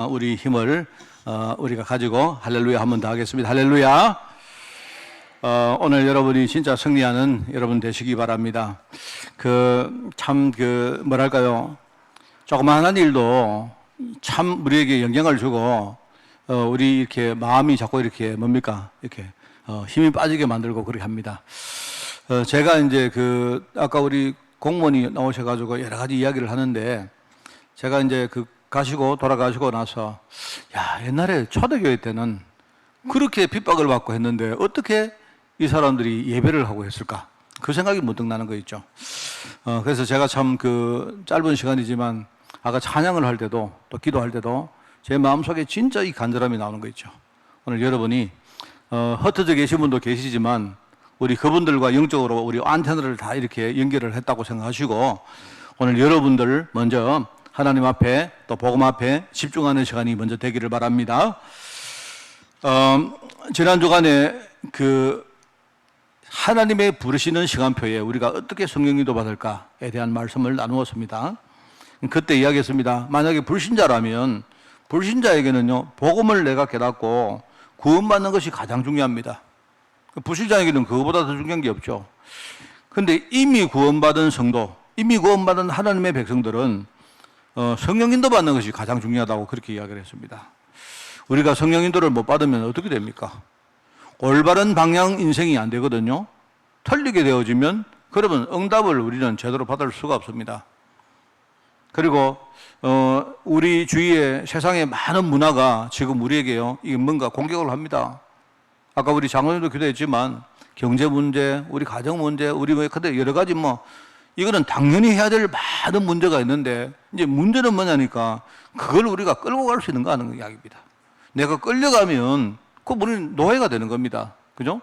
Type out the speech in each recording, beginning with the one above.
우리 힘을 우리가 가지고 할렐루야 한 번 더 하겠습니다. 할렐루야. 오늘 여러분이 진짜 승리하는 여러분 되시기 바랍니다. 뭐랄까요. 조그마한 일도 참 우리에게 영향을 주고, 우리 이렇게 마음이 자꾸 이렇게 이렇게 힘이 빠지게 만들고 그렇게 합니다. 제가 이제 아까 우리 공무원이 나오셔가지고 여러 가지 이야기를 하는데, 제가 이제 돌아가시고 나서, 옛날에 초대교회 때는 그렇게 핍박을 받고 했는데 어떻게 이 사람들이 예배를 하고 했을까? 그 생각이 문득 나는 거 있죠. 그래서 제가 참 짧은 시간이지만 아까 찬양을 할 때도 또 기도할 때도 제 마음속에 진짜 이 간절함이 나오는 거 있죠. 오늘 여러분이 흩어져 계신 분도 계시지만 우리 그분들과 영적으로 우리 안테나를 다 이렇게 연결을 했다고 생각하시고, 오늘 여러분들 먼저 하나님 앞에 또 복음 앞에 집중하는 시간이 먼저 되기를 바랍니다. 지난 주간에 하나님의 부르시는 시간표에 우리가 어떻게 성령인도 받을까에 대한 말씀을 나누었습니다. 그때 이야기했습니다. 만약에 불신자라면 불신자에게는요, 복음을 내가 깨닫고 구원받는 것이 가장 중요합니다. 불신자에게는 그거보다 더 중요한 게 없죠. 근데 이미 구원받은 성도, 이미 구원받은 하나님의 백성들은 성령 인도 받는 것이 가장 중요하다고 그렇게 이야기를 했습니다. 우리가 성령 인도를 못 받으면 어떻게 됩니까? 올바른 방향 인생이 안 되거든요. 틀리게 되어지면 그러면 응답을 우리는 제대로 받을 수가 없습니다. 그리고 우리 주위에 세상에 많은 문화가 지금 우리에게요, 이게 뭔가 공격을 합니다. 아까 우리 장로님도 기도했지만 경제 문제, 우리 가정 문제, 우리 근데 여러 가지 이거는 당연히 해야 될 많은 문제가 있는데, 이제 문제는 뭐냐니까 그걸 우리가 끌고 갈 수 있는가 하는 이야기입니다. 내가 끌려가면 우리는 노예가 되는 겁니다. 그죠?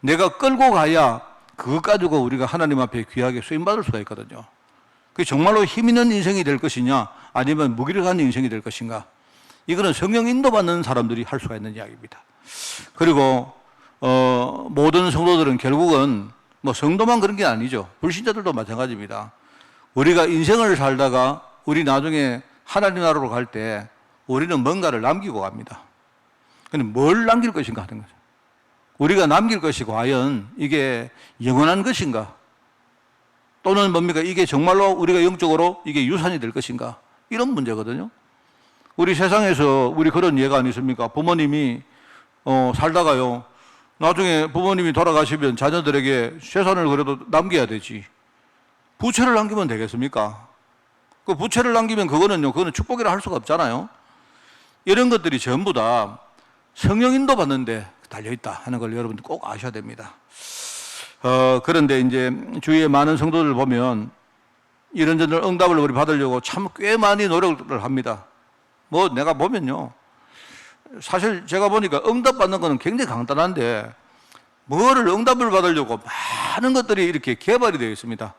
내가 끌고 가야 그것 가지고 우리가 하나님 앞에 귀하게 쓰임받을 수가 있거든요. 그게 정말로 힘 있는 인생이 될 것이냐, 아니면 무기력한 인생이 될 것인가, 이거는 성령 인도받는 사람들이 할 수가 있는 이야기입니다. 그리고 모든 성도들은 결국은 성도만 그런 게 아니죠. 불신자들도 마찬가지입니다. 우리가 인생을 살다가 우리 나중에 하나님 나라로 갈 때 우리는 뭔가를 남기고 갑니다. 근데 뭘 남길 것인가 하는 거죠. 우리가 남길 것이 과연 이게 영원한 것인가? 또는 이게 정말로 우리가 영적으로 이게 유산이 될 것인가? 이런 문제거든요. 우리 세상에서 우리 그런 예가 아니십니까? 부모님이 살다가요, 나중에 부모님이 돌아가시면 자녀들에게 재산을 그래도 남겨야 되지. 부채를 남기면 되겠습니까? 그 부채를 남기면 그거는 축복이라 할 수가 없잖아요. 이런 것들이 전부 다 성령 인도 받는데 달려있다 하는 걸 여러분들 꼭 아셔야 됩니다. 그런데 이제 주위에 많은 성도들 보면 이런저런 응답을 우리 받으려고 참 꽤 많이 노력을 합니다. 내가 보면요, 사실 제가 보니까 응답 받는 거는 굉장히 간단한데, 응답을 받으려고 많은 것들이 이렇게 개발이 되어 있습니다.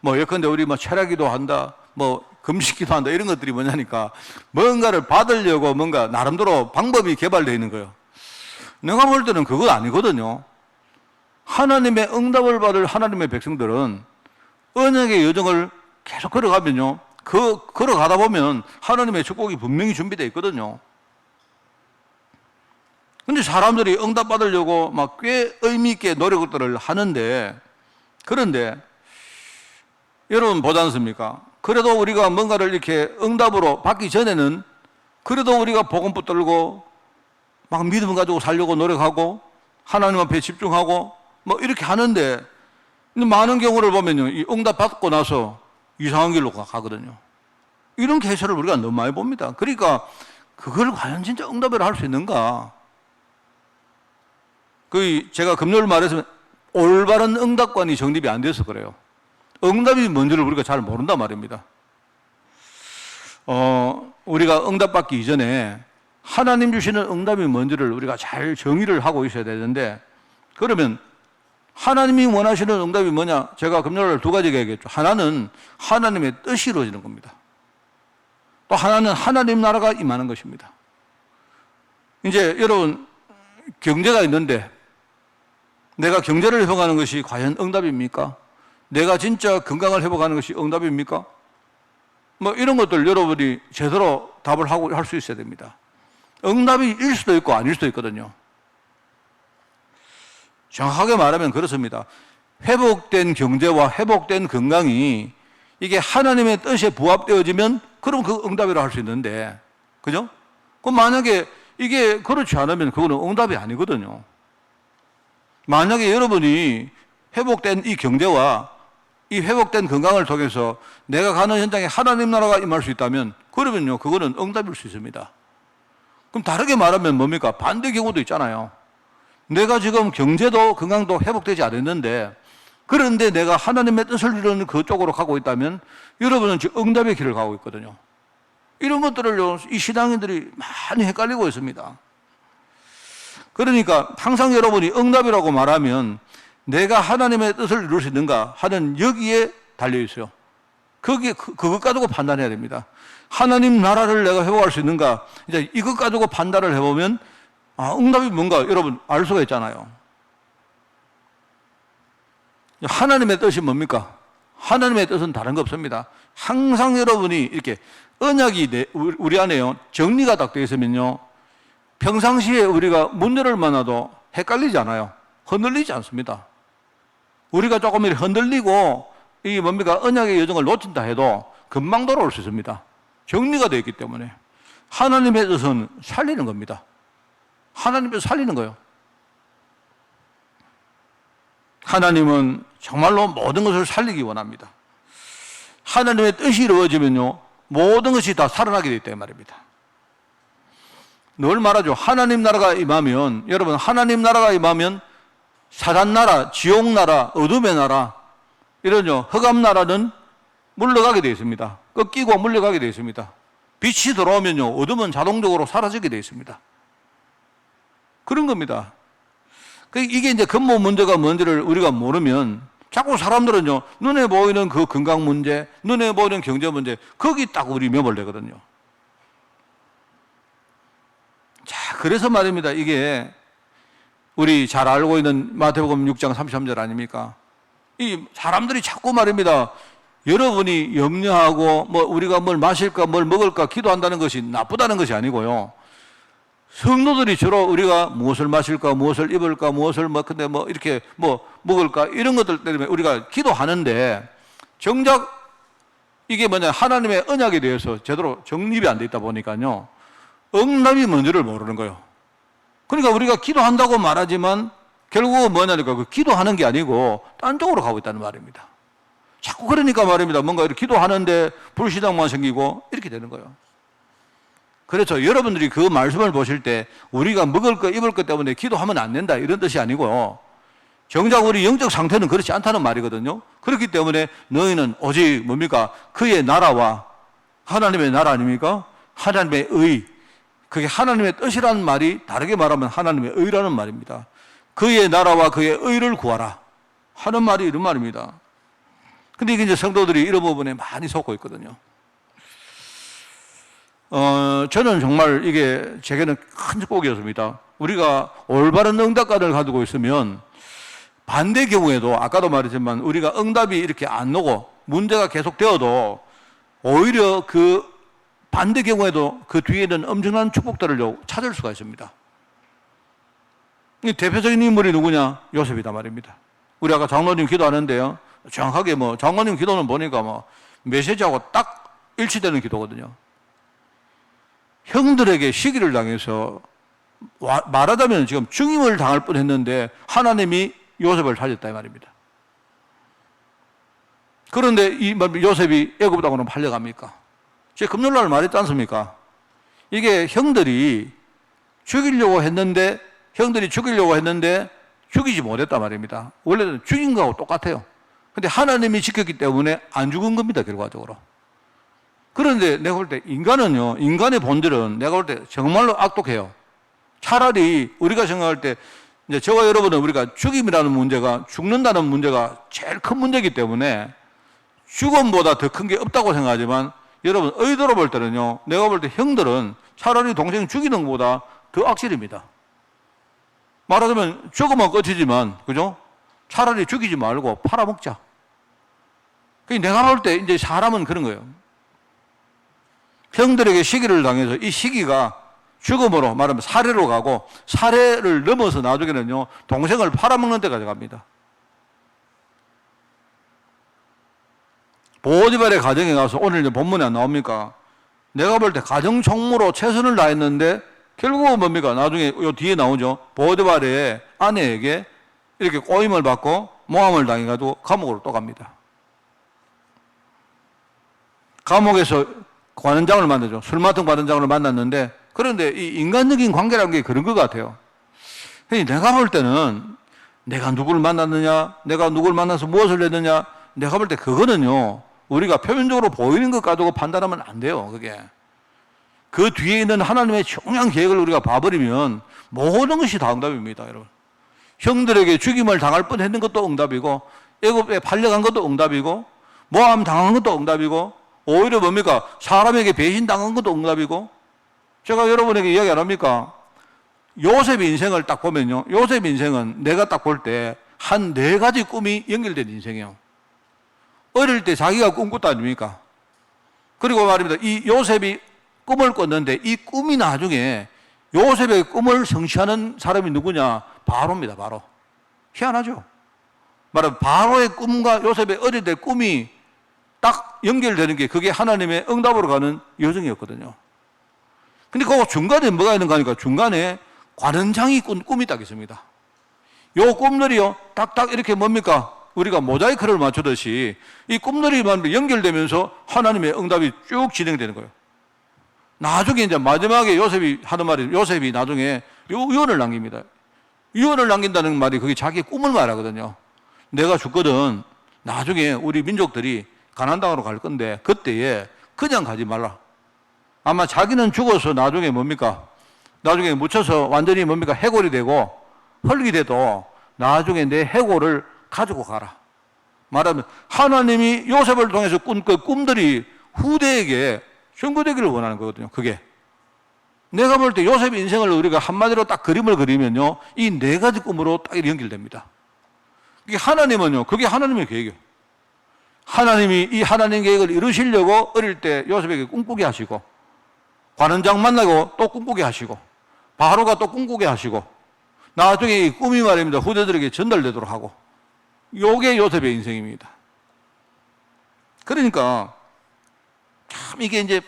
예컨대 우리 철야기도 한다, 금식기도 한다, 이런 것들이 뭐냐니까 뭔가를 받으려고 뭔가 나름대로 방법이 개발되어 있는 거예요. 내가 볼 때는 그건 아니거든요. 하나님의 응답을 받을 하나님의 백성들은 언약의 여정을 계속 걸어가면요, 걸어가다 보면 하나님의 축복이 분명히 준비되어 있거든요. 근데 사람들이 응답 받으려고 꽤 의미 있게 노력들을 하는데, 그런데 여러분 보지 않습니까? 그래도 우리가 뭔가를 이렇게 응답으로 받기 전에는 그래도 우리가 복음 붙들고 믿음 가지고 살려고 노력하고 하나님 앞에 집중하고 이렇게 하는데, 많은 경우를 보면요, 이 응답 받고 나서 이상한 길로 가거든요. 이런 케이스를 우리가 너무 많이 봅니다. 그러니까 그걸 과연 진짜 응답을 할 수 있는가? 제가 금요일 말했으면 올바른 응답관이 정립이 안 돼서 그래요. 응답이 뭔지를 우리가 잘 모른단 말입니다. 우리가 응답받기 이전에 하나님 주시는 응답이 뭔지를 우리가 잘 정의를 하고 있어야 되는데, 그러면 하나님이 원하시는 응답이 뭐냐? 제가 금요일 두 가지가 얘기했죠. 하나는 하나님의 뜻이 이루어지는 겁니다. 또 하나는 하나님 나라가 임하는 것입니다. 이제 여러분, 경제가 있는데 내가 경제를 회복하는 것이 과연 응답입니까? 내가 진짜 건강을 회복하는 것이 응답입니까? 뭐 이런 것들 여러분이 제대로 답을 하고 할 수 있어야 됩니다. 응답이 일 수도 있고 아닐 수도 있거든요. 정확하게 말하면 그렇습니다. 회복된 경제와 회복된 건강이 이게 하나님의 뜻에 부합되어지면 그럼 그 응답이라고 할 수 있는데, 그죠? 그럼 만약에 이게 그렇지 않으면 그거는 응답이 아니거든요. 만약에 여러분이 회복된 이 경제와 이 회복된 건강을 통해서 내가 가는 현장에 하나님 나라가 임할 수 있다면 그러면요, 그거는 응답일 수 있습니다. 그럼 다르게 말하면 뭡니까? 반대 경우도 있잖아요. 내가 지금 경제도 건강도 회복되지 않았는데 그런데 내가 하나님의 뜻을 이루는 그쪽으로 가고 있다면 여러분은 지금 응답의 길을 가고 있거든요. 이런 것들을요, 이 신앙인들이 많이 헷갈리고 있습니다. 그러니까 항상 여러분이 응답이라고 말하면 내가 하나님의 뜻을 이룰 수 있는가 하는 여기에 달려 있어요. 그것 가지고 판단해야 됩니다. 하나님 나라를 내가 회복할 수 있는가, 이제 이것 가지고 판단을 해보면 응답이 뭔가 여러분 알 수가 있잖아요. 하나님의 뜻이 뭡니까? 하나님의 뜻은 다른 거 없습니다. 항상 여러분이 이렇게 언약이 우리 안에요, 정리가 딱 되어 있으면요, 평상시에 우리가 문제를 만나도 헷갈리지 않아요. 흔들리지 않습니다. 우리가 조금 이렇게 흔들리고 이게 뭡니까? 언약의 여정을 놓친다 해도 금방 돌아올 수 있습니다. 정리가 되어 있기 때문에. 하나님의 뜻은 살리는 겁니다. 하나님의 뜻 살리는 거예요. 하나님은 정말로 모든 것을 살리기 원합니다. 하나님의 뜻이 이루어지면요, 모든 것이 다 살아나게 되기 때문에 말입니다. 늘 말하죠. 하나님 나라가 임하면, 여러분, 하나님 나라가 임하면 사단 나라, 지옥 나라, 어둠의 나라, 이런요, 흑암 나라는 물러가게 되어 있습니다. 꺾이고 물러가게 되어 있습니다. 빛이 들어오면요, 어둠은 자동적으로 사라지게 되어 있습니다. 그런 겁니다. 이게 이제 근본 문제가 뭔지를 우리가 모르면 자꾸 사람들은요, 눈에 보이는 그 건강 문제, 눈에 보이는 경제 문제, 거기 딱 우리 매몰 되거든요. 자, 그래서 말입니다. 이게 우리 잘 알고 있는 마태복음 6장 33절 아닙니까? 이 사람들이 자꾸 말입니다. 여러분이 염려하고 뭐 우리가 뭘 마실까 뭘 먹을까 기도한다는 것이 나쁘다는 것이 아니고요. 성도들이 주로 우리가 무엇을 마실까, 무엇을 입을까, 무엇을 근데 이렇게 먹을까 이런 것들 때문에 우리가 기도하는데 정작 이게 뭐냐, 하나님의 언약에 대해서 제대로 정립이 안 돼 있다 보니까요, 응답이 뭔지를 모르는 거예요. 그러니까 우리가 기도한다고 말하지만 결국은 뭐냐니까 그 기도하는 게 아니고 딴 쪽으로 가고 있다는 말입니다. 자꾸 그러니까 말입니다. 뭔가 이렇게 기도하는데 불신앙만 생기고 이렇게 되는 거예요. 그렇죠. 여러분들이 그 말씀을 보실 때 우리가 먹을 거 입을 것 때문에 기도하면 안 된다 이런 뜻이 아니고 정작 우리 영적 상태는 그렇지 않다는 말이거든요. 그렇기 때문에 너희는 오직 뭡니까? 그의 나라와 하나님의 나라 아닙니까? 하나님의 의, 그게 하나님의 뜻이라는 말이 다르게 말하면 하나님의 의라는 말입니다. 그의 나라와 그의 의를 구하라 하는 말이 이런 말입니다. 근데 이게 이제 성도들이 이런 부분에 많이 속고 있거든요. 저는 정말 이게 제게는 큰 축복이었습니다. 우리가 올바른 응답관을 가지고 있으면 반대 경우에도 아까도 말했지만 우리가 응답이 이렇게 안 오고 문제가 계속되어도 오히려 그 반대 경우에도 그 뒤에는 엄청난 축복들을 찾을 수가 있습니다. 대표적인 인물이 누구냐? 요셉이다 말입니다. 우리 아까 장로님 기도하는데요, 정확하게 장로님 기도는 보니까 메시지하고 딱 일치되는 기도거든요. 형들에게 시기를 당해서 말하자면 지금 죽임을 당할 뻔했는데 하나님이 요셉을 살렸다 이 말입니다. 그런데 이 요셉이 애굽 땅으로 팔려갑니까? 제가 금요일날 말했지 않습니까? 이게 형들이 죽이려고 했는데 죽이지 못했단 말입니다. 원래는 죽인 거하고 똑같아요. 근데 하나님이 지켰기 때문에 안 죽은 겁니다, 결과적으로. 그런데 내가 볼 때 인간은요, 인간의 본질은 내가 볼 때 정말로 악독해요. 차라리 우리가 생각할 때 이제 저와 여러분은 우리가 죽임이라는 문제가, 죽는다는 문제가 제일 큰 문제이기 때문에 죽음보다 더 큰 게 없다고 생각하지만 여러분 의도로 볼 때는요, 내가 볼 때 형들은 차라리 동생 죽이는 것보다 더 악질입니다. 말하자면 죽으면 끝이지만, 그죠? 차라리 죽이지 말고 팔아먹자. 내가 볼 때 이제 사람은 그런 거예요. 형들에게 시기를 당해서 이 시기가 죽음으로 말하면 살해로 가고 살해를 넘어서 나중에는요 동생을 팔아먹는 데까지 갑니다. 보디발의 가정에 가서 오늘 이제 본문에 안 나옵니까? 내가 볼 때 가정 총무로 최선을 다했는데 결국은 뭡니까? 나중에 요 뒤에 나오죠. 보디발의 아내에게 이렇게 꼬임을 받고 모함을 당해가지고 감옥으로 또 갑니다. 감옥에서 관원장을 만나죠. 술 맡은 관원장을 만났는데 그런데 이 인간적인 관계라는 게 그런 것 같아요. 내가 볼 때는 내가 누구를 만났느냐, 내가 누구를 만나서 무엇을 했느냐, 내가 볼 때 그거는요 우리가 표면적으로 보이는 것 가지고 판단하면 안 돼요. 그게 그 뒤에 있는 하나님의 중요한 계획을 우리가 봐버리면 모든 것이 다 응답입니다, 여러분. 형들에게 죽임을 당할 뻔했는 것도 응답이고 애굽에 팔려간 것도 응답이고 모함 당한 것도 응답이고 오히려 뭡니까? 사람에게 배신당한 것도 응답이고 제가 여러분에게 이야기 안 합니까? 요셉의 인생을 딱 보면요. 요셉 인생은 내가 딱 볼 때 한 4가지 꿈이 연결된 인생이에요. 어릴 때 자기가 꿈꿨다 아닙니까? 그리고 말입니다. 이 요셉이 꿈을 꿨는데 이 꿈이 나중에 요셉의 꿈을 성취하는 사람이 누구냐? 바로입니다. 바로. 희한하죠? 말하면 바로의 꿈과 요셉의 어릴 때 꿈이 딱 연결되는 게 그게 하나님의 응답으로 가는 여정이었거든요. 근데 그 중간에 뭐가 있는가 하니까 중간에 관원장이 꾼 꿈이 딱 있습니다. 요 꿈들이요, 딱딱 이렇게 뭡니까? 우리가 모자이크를 맞추듯이 이 꿈들이만 연결되면서 하나님의 응답이 쭉 진행되는 거예요. 나중에 이제 마지막에 요셉이 하는 말이 요셉이 나중에 유언을 남깁니다. 유언을 남긴다는 말이 그게 자기 꿈을 말하거든요. 내가 죽거든. 나중에 우리 민족들이 가나안 땅으로 갈 건데 그때에 그냥 가지 말라. 아마 자기는 죽어서 나중에 뭡니까? 나중에 묻혀서 완전히 뭡니까? 해골이 되고 헐기 돼도 나중에 내 해골을 가지고 가라. 말하면 하나님이 요셉을 통해서 꾼 그 꿈들이 후대에게 전거되기를 원하는 거거든요. 그게 내가 볼 때 요셉의 인생을 우리가 한마디로 딱 그림을 그리면요 이 4가지 꿈으로 딱 연결됩니다. 이게 하나님은요 그게 하나님의 계획이에요. 하나님이 이 하나님 계획을 이루시려고 어릴 때 요셉에게 꿈꾸게 하시고 관원장 만나고 또 꿈꾸게 하시고 바로가 또 꿈꾸게 하시고 나중에 이 꿈이 말입니다 후대들에게 전달되도록 하고 요게 요셉의 인생입니다. 그러니까 참 이게 이제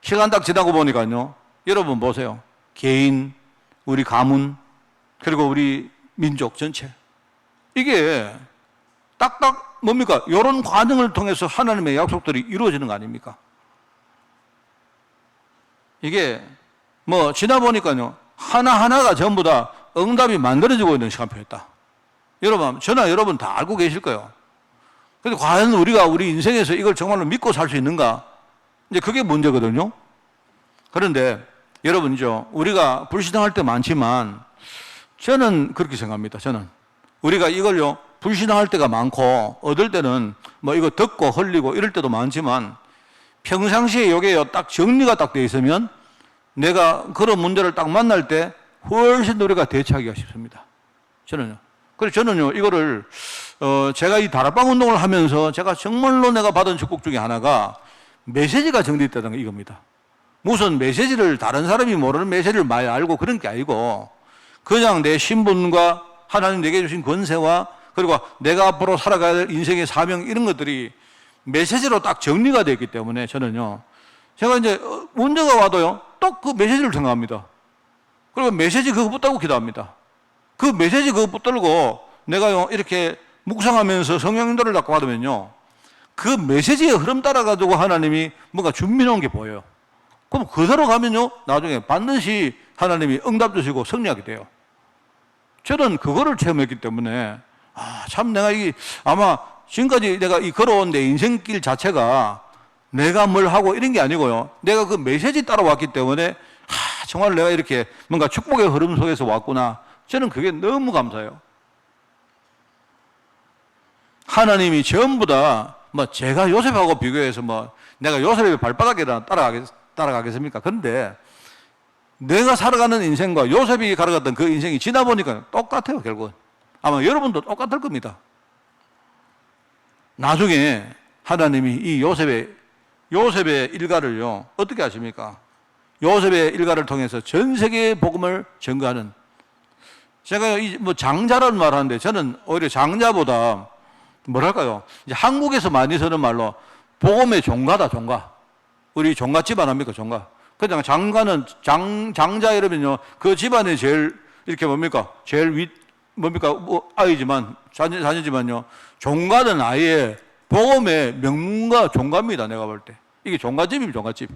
시간 딱 지나고 보니까요 여러분 보세요. 개인, 우리 가문, 그리고 우리 민족 전체 이게 딱딱 뭡니까? 이런 과정을 통해서 하나님의 약속들이 이루어지는 거 아닙니까? 이게 뭐 지나 보니까요 하나하나가 전부 다 응답이 만들어지고 있는 시간표였다. 여러분, 저나 여러분 다 알고 계실 거예요. 근데 과연 우리가 우리 인생에서 이걸 정말로 믿고 살 수 있는가? 이제 그게 문제거든요. 그런데 여러분이죠. 우리가 불신앙할 때 많지만 저는 그렇게 생각합니다. 저는 우리가 이걸요 불신앙할 때가 많고 얻을 때는 뭐 이거 듣고 흘리고 이럴 때도 많지만 평상시에 이게요 딱 정리가 딱 돼 있으면 내가 그런 문제를 딱 만날 때 훨씬 더 우리가 대처하기가 쉽습니다. 저는요. 그래서 저는요 이거를 제가 이 다락방 운동을 하면서 제가 정말로 내가 받은 축복 중에 하나가 메시지가 정립되는 이겁니다. 무슨 메시지를 다른 사람이 모르는 메시지를 많이 알고 그런 게 아니고 그냥 내 신분과 하나님 내게 주신 권세와 그리고 내가 앞으로 살아가야 될 인생의 사명 이런 것들이 메시지로 딱 정리가 되어 있기 때문에 저는요 제가 이제 문제가 와도요 또 그 메시지를 생각합니다. 그리고 메시지 그거 붙들고 기도합니다. 그 메시지 그거 붙들고 내가요 이렇게 묵상하면서 성령 인도를 받고 받으면요 그 메시지의 흐름 따라가지고 하나님이 뭔가 준비해 놓은 게 보여요. 그럼 그대로 가면요 나중에 반드시 하나님이 응답 주시고 승리하게 돼요. 저는 그거를 체험했기 때문에 참 내가 이 아마 지금까지 내가 이 걸어온 내 인생길 자체가 내가 뭘 하고 이런 게 아니고요 내가 그 메시지 따라왔기 때문에 정말 내가 이렇게 뭔가 축복의 흐름 속에서 왔구나. 저는 그게 너무 감사해요. 하나님이 전부 다 뭐 제가 요셉하고 비교해서 뭐 내가 요셉의 발바닥에 따라가겠습니까? 그런데 내가 살아가는 인생과 요셉이 걸어갔던 그 인생이 지나 보니까 똑같아요, 결국은. 아마 여러분도 똑같을 겁니다. 나중에 하나님이 이 요셉의 요셉의 일가를요, 어떻게 아십니까? 요셉의 일가를 통해서 전 세계의 복음을 전거하는, 제가 뭐 장자라는 말 하는데 저는 오히려 장자보다 뭐랄까요? 이제 한국에서 많이 쓰는 말로 복음의 종가다, 종가. 우리 종가 집안 합니까, 종가. 그냥 장가는 장자 이러면요, 그 집안에 제일 이렇게 뭡니까? 제일 뭡니까? 뭐 아이지만, 자녀지만요. 종가는 아예 복음의 명문가 종가입니다, 내가 볼 때. 이게 종가집이에요, 종가집.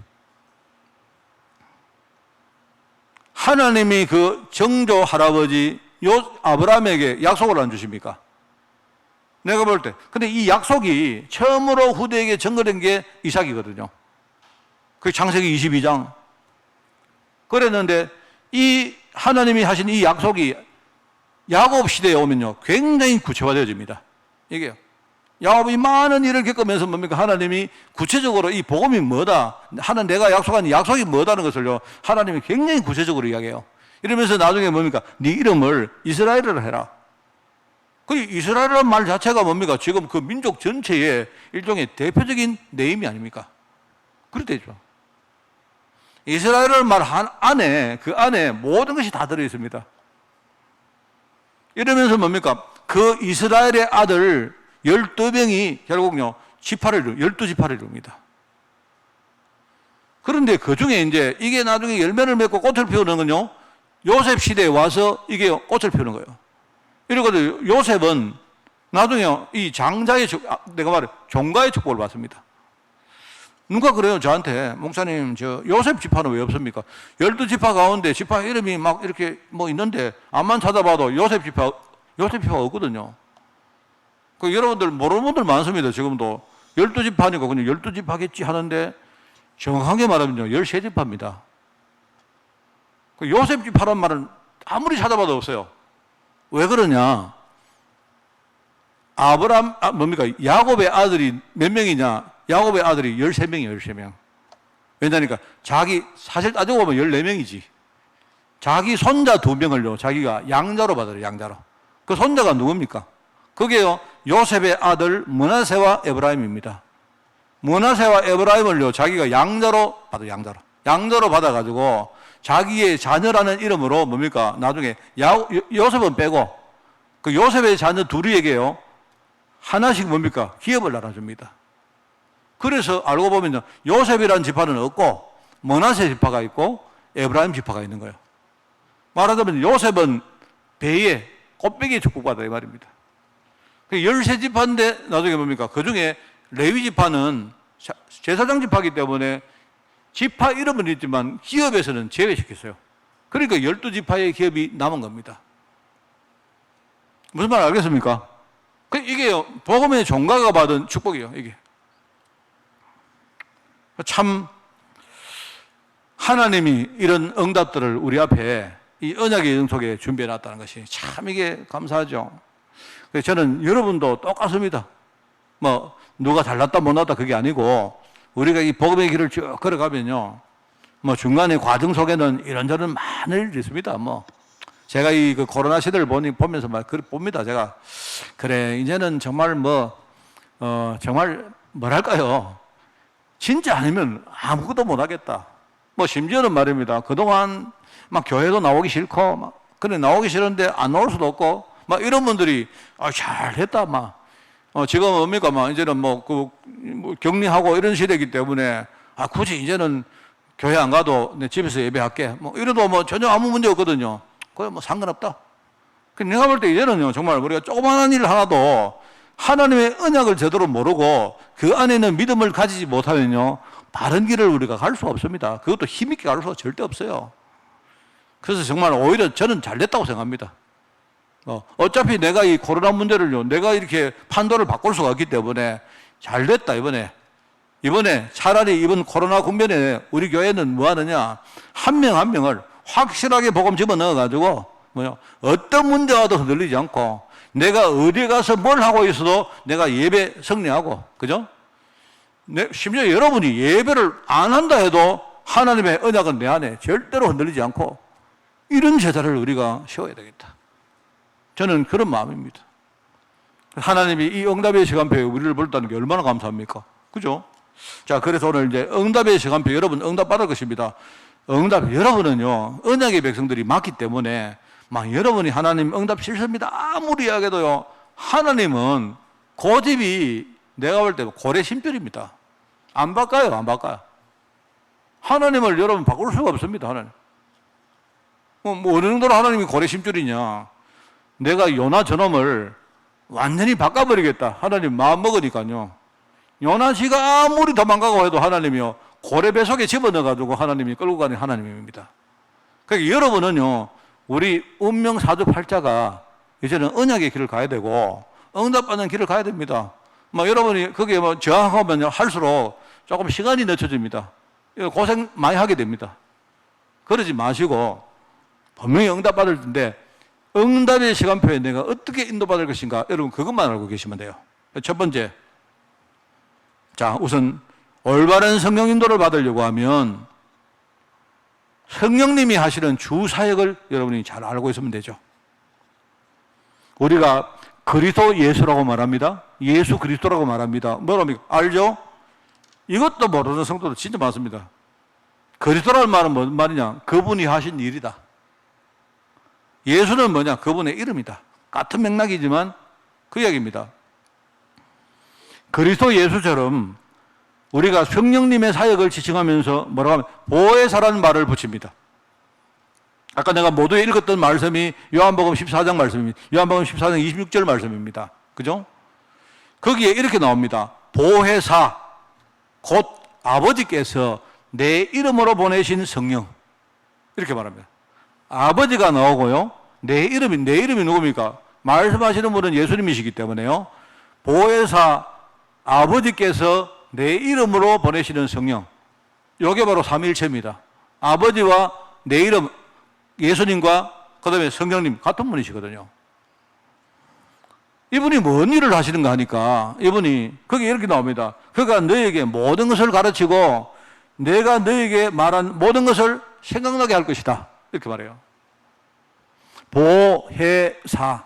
하나님이 그 정조 할아버지 아브라함에게 약속을 안 주십니까? 내가 볼 때. 근데 이 약속이 처음으로 후대에게 전거된 게 이삭이거든요. 그 창세기 22장. 그랬는데 이 하나님이 하신 이 약속이 야곱 시대에 오면요, 굉장히 구체화되어집니다. 이게요. 야곱이 많은 일을 겪으면서 뭡니까? 하나님이 구체적으로 이 복음이 뭐다, 하나님 내가 약속한 약속이 뭐다는 것을요, 하나님이 굉장히 구체적으로 이야기해요. 이러면서 나중에 뭡니까? 네 이름을 이스라엘이라 해라. 그 이스라엘이라는 말 자체가 뭡니까? 지금 그 민족 전체의 일종의 대표적인 네임이 아닙니까? 그렇대죠. 이스라엘이라는 말 안에, 그 안에 모든 것이 다 들어있습니다. 이러면서 뭡니까? 그 이스라엘의 아들 12명이 결국요, 12지파를 이룹니다. 그런데 그 중에 이제 이게 나중에 열매를 맺고 꽃을 피우는 건요, 요셉 시대에 와서 이게 꽃을 피우는 거예요. 이러거든요. 요셉은 나중에 이 장자의, 내가 말해, 종가의 축복을 받습니다. 누가 그래요, 저한테. 목사님, 저 요셉 지파는 왜 없습니까? 12지파 가운데 지파 이름이 막 이렇게 뭐 있는데, 암만 찾아봐도 요셉 지파가 없거든요. 그 여러분들 모르는 분들 많습니다, 지금도. 12지파니까 그냥 12지파겠지 하는데, 정확하게 말하면요, 13지파입니다. 그 요셉 지파란 말은 아무리 찾아봐도 없어요. 왜 그러냐? 뭡니까? 야곱의 아들이 몇 명이냐? 야곱의 아들이 13명이에요, 13명. 왜냐니까, 사실 따지고 보면 14명이지. 자기 손자 2명을요, 자기가 양자로 받아요, 양자로. 그 손자가 누굽니까? 그게요, 요셉의 아들 므낫세와 에브라임입니다. 므낫세와 에브라임을요, 자기가 양자로 받아요, 양자로. 양자로 받아가지고, 자기의 자녀라는 이름으로 뭡니까? 나중에 요셉은 빼고, 그 요셉의 자녀 둘이에게요, 하나씩 뭡니까? 기업을 나눠줍니다. 그래서 알고 보면요, 요셉이라는 지파는 없고, 므낫세 지파가 있고, 에브라임 지파가 있는 거예요. 말하자면 요셉은 배에 꽃배기에 축복받아, 이 말입니다. 13지파인데, 나중에 뭡니까? 그 중에 레위 지파는 제사장 지파이기 때문에 지파 이름은 있지만 기업에서는 제외시켰어요. 그러니까 12지파의 기업이 남은 겁니다. 무슨 말 알겠습니까? 이게요, 복음의 종가가 받은 축복이에요, 이게. 참, 하나님이 이런 응답들을 우리 앞에 이 언약의 영 속에 준비해 놨다는 것이 참 이게 감사하죠. 그래서 저는 여러분도 똑같습니다. 뭐, 누가 잘났다 못났다 그게 아니고, 우리가 이 복음의 길을 쭉 걸어가면요, 뭐 중간에 과정 속에는 이런저런 많은 일이 있습니다. 뭐 제가 이 그 코로나 시대를 보면서 막 봅니다. 제가 그래 이제는 정말 정말 뭐랄까요? 진짜 아니면 아무것도 못 하겠다. 뭐 심지어는 말입니다. 그동안 막 교회도 나오기 싫고 막 그래 나오기 싫은데 안 나올 수도 없고 막 이런 분들이 잘했다 막. 지금 뭡니까? 막, 이제는 뭐 격리하고 이런 시대이기 때문에, 굳이 이제는 교회 안 가도 내 집에서 예배할게. 뭐, 이래도 뭐 전혀 아무 문제 없거든요. 그래, 뭐 상관없다. 내가 볼 때 이제는요, 정말 우리가 조그마한 일 하나도 하나님의 언약을 제대로 모르고 그 안에는 믿음을 가지지 못하면요, 바른 길을 우리가 갈 수가 없습니다. 그것도 힘있게 갈 수가 절대 없어요. 그래서 정말 오히려 저는 잘 됐다고 생각합니다. 어차피 내가 이 코로나 문제를요, 내가 이렇게 판도를 바꿀 수가 없기 때문에 잘 됐다, 이번에 차라리 이번 코로나 국면에 우리 교회는 뭐 하느냐, 한 명 한 명을 확실하게 복음 집어 넣어가지고, 어떤 문제 와도 흔들리지 않고, 내가 어디 가서 뭘 하고 있어도 내가 예배 승리하고, 그죠? 심지어 여러분이 예배를 안 한다 해도 하나님의 언약은 내 안에 절대로 흔들리지 않고, 이런 제자를 우리가 세워야 되겠다. 저는 그런 마음입니다. 하나님이 이 응답의 시간표에 우리를 불렀다는 게 얼마나 감사합니까? 그죠? 자, 그래서 오늘 이제 응답의 시간표, 여러분 응답 받을 것입니다. 여러분은요, 언약의 백성들이 맞기 때문에 막 여러분이 하나님 응답 싫습니다 아무리 이야기해도요, 하나님은 고집이 내가 볼 때 고래 심줄입니다. 안 바꿔요, 안 바꿔요. 하나님을 여러분 바꿀 수가 없습니다, 하나님. 뭐 어느 정도로 하나님이 고래 심줄이냐. 내가 요나 저놈을 완전히 바꿔버리겠다. 하나님 마음 먹으니까요. 요나 씨가 아무리 도망가고 해도 하나님이요, 고래 배속에 집어넣어가지고 하나님이 끌고 가는 하나님입니다. 그러니까 여러분은요, 우리 운명 사주팔자가 이제는 언약의 길을 가야 되고 응답받는 길을 가야 됩니다. 여러분이 거기에 저항하면 할수록 조금 시간이 늦춰집니다. 고생 많이 하게 됩니다. 그러지 마시고 분명히 응답받을 텐데 응답의 시간표에 내가 어떻게 인도받을 것인가, 여러분 그것만 알고 계시면 돼요. 첫 번째, 자, 우선 올바른 성령 인도를 받으려고 하면 성령님이 하시는 주 사역을 여러분이 잘 알고 있으면 되죠. 우리가 그리스도 예수라고 말합니다. 예수 그리스도라고 말합니다. 뭐랍니까? 알죠? 이것도 모르는 성도도 진짜 많습니다. 그리스도라는 말은 뭔 말이냐? 그분이 하신 일이다. 예수는 뭐냐? 그분의 이름이다. 같은 맥락이지만 그 이야기입니다. 그리스도 예수처럼 우리가 성령님의 사역을 지칭하면서 뭐라고 하면 보혜사라는 말을 붙입니다. 아까 내가 모두에 읽었던 말씀이 요한복음 14장 말씀입니다. 요한복음 14장 26절 말씀입니다. 그죠? 거기에 이렇게 나옵니다. 보혜사, 곧 아버지께서 내 이름으로 보내신 성령. 이렇게 말합니다. 아버지가 나오고요. 내 이름이 누굽니까? 말씀하시는 분은 예수님이시기 때문에요. 보혜사, 아버지께서 내 이름으로 보내시는 성령. 이게 바로 삼위일체입니다. 아버지와 내 이름, 예수님과 그 다음에 성령님 같은 분이시거든요. 이분이 뭔 일을 하시는가 하니까 이분이 거기에 이렇게 나옵니다. 그가 너에게 모든 것을 가르치고 내가 너에게 말한 모든 것을 생각나게 할 것이다. 이렇게 말해요. 보혜사.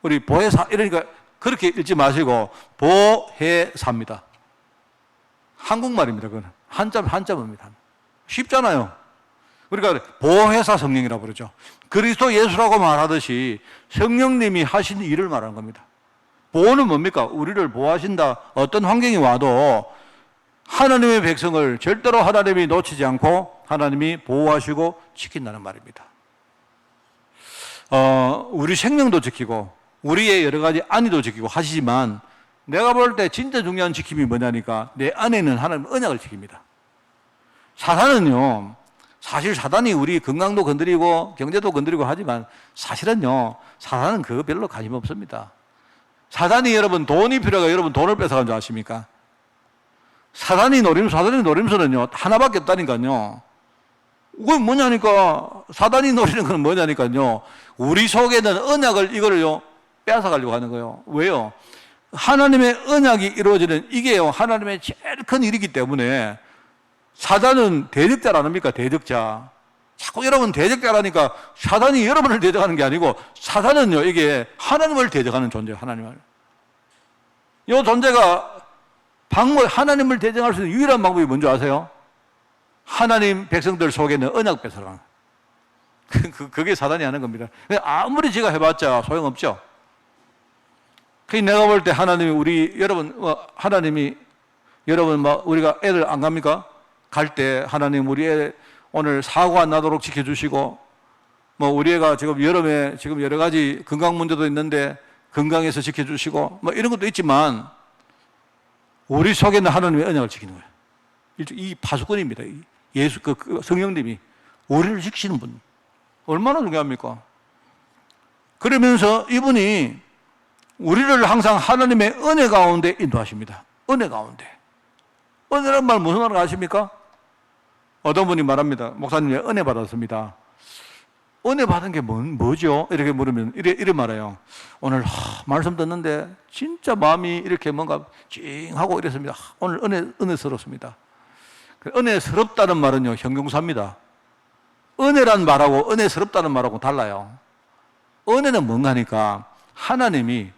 우리 보혜사 이러니까 그렇게 읽지 마시고 보혜사입니다. 한국말입니다. 그건 한자입니다. 쉽잖아요. 우리가 보혜사 성령이라고 그러죠. 그리스도 예수라고 말하듯이 성령님이 하신 일을 말하는 겁니다. 보호는 뭡니까? 우리를 보호하신다. 어떤 환경이 와도 하나님의 백성을 절대로 하나님이 놓치지 않고 하나님이 보호하시고 지킨다는 말입니다. 우리 생명도 지키고 우리의 여러 가지 안위도 지키고 하시지만 내가 볼 때 진짜 중요한 지킴이 뭐냐니까 내 안에는 하나님의 언약을 지킵니다. 사단은요, 사실 사단이 우리 건강도 건드리고 경제도 건드리고 하지만 사실은요, 사단은 그거 별로 관심 없습니다. 사단이 여러분 돈이 필요가 여러분 돈을 뺏어간 줄 아십니까? 사단의 노림수는요, 하나밖에 없다니까요. 그건 뭐냐니까, 사단이 노리는 건 뭐냐니까요. 우리 속에는 언약을 이거를요, 뺏어가려고 하는 거예요. 왜요? 하나님의 언약이 이루어지는 이게요, 하나님의 제일 큰 일이기 때문에 사단은 대적자라닙니까? 대적자. 자꾸 여러분 대적자라니까 사단이 여러분을 대적하는 게 아니고 사단은요, 이게 하나님을 대적하는 존재예요, 하나님을. 이 존재가 하나님을 대적할 수 있는 유일한 방법이 뭔지 아세요? 하나님 백성들 속에는 언약 뺏어가는. 그게 사단이 하는 겁니다. 아무리 제가 해봤자 소용없죠. 내가 볼 때 하나님이 하나님이 여러분 우리가 애들 안 갑니까? 갈 때 하나님 우리 애 오늘 사고 안 나도록 지켜주시고 우리 애가 지금 여름에 지금 여러 가지 건강 문제도 있는데 건강해서 지켜주시고 이런 것도 있지만 우리 속에는 하나님의 언약을 지키는 거예요. 이 파수꾼입니다. 예수 성령님이 우리를 지키시는 분. 얼마나 중요합니까? 그러면서 이분이 우리를 항상 하나님의 은혜 가운데 인도하십니다. 은혜 가운데. 은혜란 말 무슨 말을 아십니까? 어떤 분이 말합니다. 목사님, 은혜 받았습니다. 은혜 받은 게 뭐죠? 이렇게 물으면 이래 말해요. 오늘 말씀 듣는데 진짜 마음이 이렇게 뭔가 찡하고 이랬습니다. 오늘 은혜스럽습니다. 은혜스럽다는 말은요, 형용사입니다. 은혜란 말하고 은혜스럽다는 말하고 달라요. 은혜는 뭔가 하니까 하나님이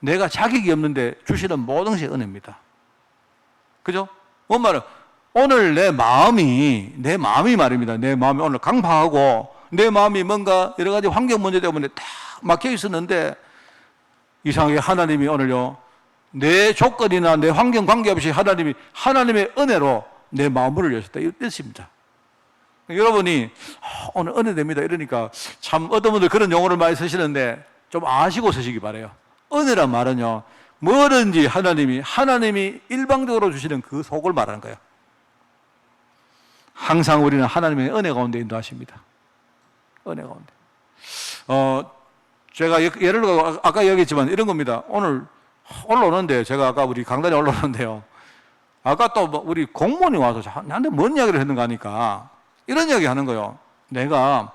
내가 자격이 없는데 주시는 모든 것이 은혜입니다. 그죠? 뭔 말은 오늘 내 마음이 말입니다. 내 마음이 오늘 강팍하고 내 마음이 뭔가 여러 가지 환경 문제 때문에 다 막혀 있었는데 이상하게 하나님이 오늘요 내 조건이나 내 환경 관계없이 하나님의 은혜로 내 마음을 여셨다. 이 뜻입니다. 여러분이 오늘 은혜 됩니다 이러니까 참 어떤 분들 그런 용어를 많이 쓰시는데 좀 아시고 쓰시기 바라요. 은혜란 말은요 뭐든지 하나님이 일방적으로 주시는 그 속을 말하는 거예요. 항상 우리는 하나님의 은혜 가운데 인도하십니다. 은혜 가운데. 제가 예를 들어 아까 얘기했지만 이런 겁니다. 오늘 올라오는데 제가 아까 우리 강단에 올라오는데요. 아까 또 우리 공무원이 와서 나한테 뭔 이야기를 했는가 하니까 이런 이야기 하는 거예요. 내가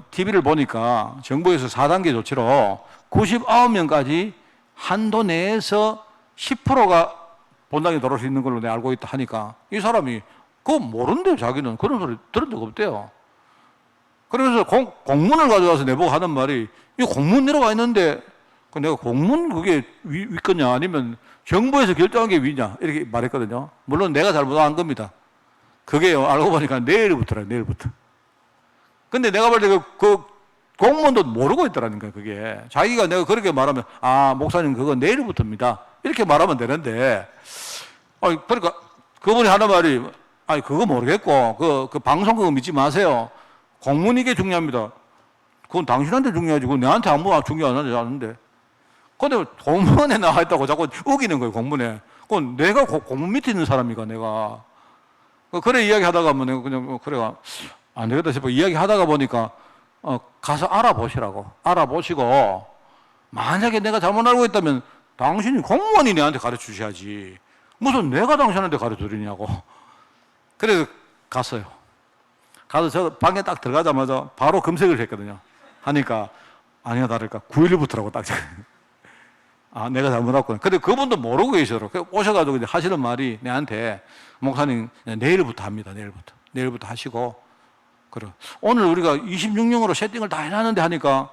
TV를 보니까 정부에서 4단계 조치로 99명까지 한도 내에서 10%가 본당에 들어올 수 있는 걸로 내가 알고 있다 하니까 이 사람이 그거 모른대요. 자기는 그런 소리 들은 적 없대요. 그래서 공문을 가져와서 내보고 하는 말이 이 공문 내려와 있는데 내가 공문 그게 위 거냐 아니면 정부에서 결정한 게 위냐 이렇게 말했거든요. 물론 내가 잘못한 겁니다. 그게요 알고 보니까 내일부터라. 내일부터. 근데 내가 볼 때 그 공무원도 모르고 있더라는 거예요. 그게 자기가 내가 그렇게 말하면 목사님 그거 내일부터입니다 이렇게 말하면 되는데 그러니까 그분이 하는 말이 그거 모르겠고 그 방송 그거 믿지 마세요. 공문이 이게 중요합니다. 그건 당신한테 중요하지 그건 내한테 아무 중요하지 않은데 근데 공문에 나와 있다고 자꾸 우기는 거예요. 공문에 그건 내가 공문 밑에 있는 사람이니까 내가 그래 이야기 하다가 뭐 내가 그냥 그래가 안 되겠다 싶어 이야기 하다가 보니까 가서 알아보시고 만약에 내가 잘못 알고 있다면 당신이 공무원이 내한테 가르쳐 주셔야지 무슨 내가 당신한테 가르쳐 드리냐고. 그래서 갔어요. 가서 저 방에 딱 들어가자마자 바로 검색을 했거든요. 하니까 아니야 다를까 9.11부터라고 딱 내가 잘못했구나. 근데 그분도 모르고 계시더라고요. 오셔가지고 이제 하시는 말이 내한테 목사님 내일부터 합니다. 내일부터 하시고 그래 오늘 우리가 26명으로 세팅을 다 해놨는데 하니까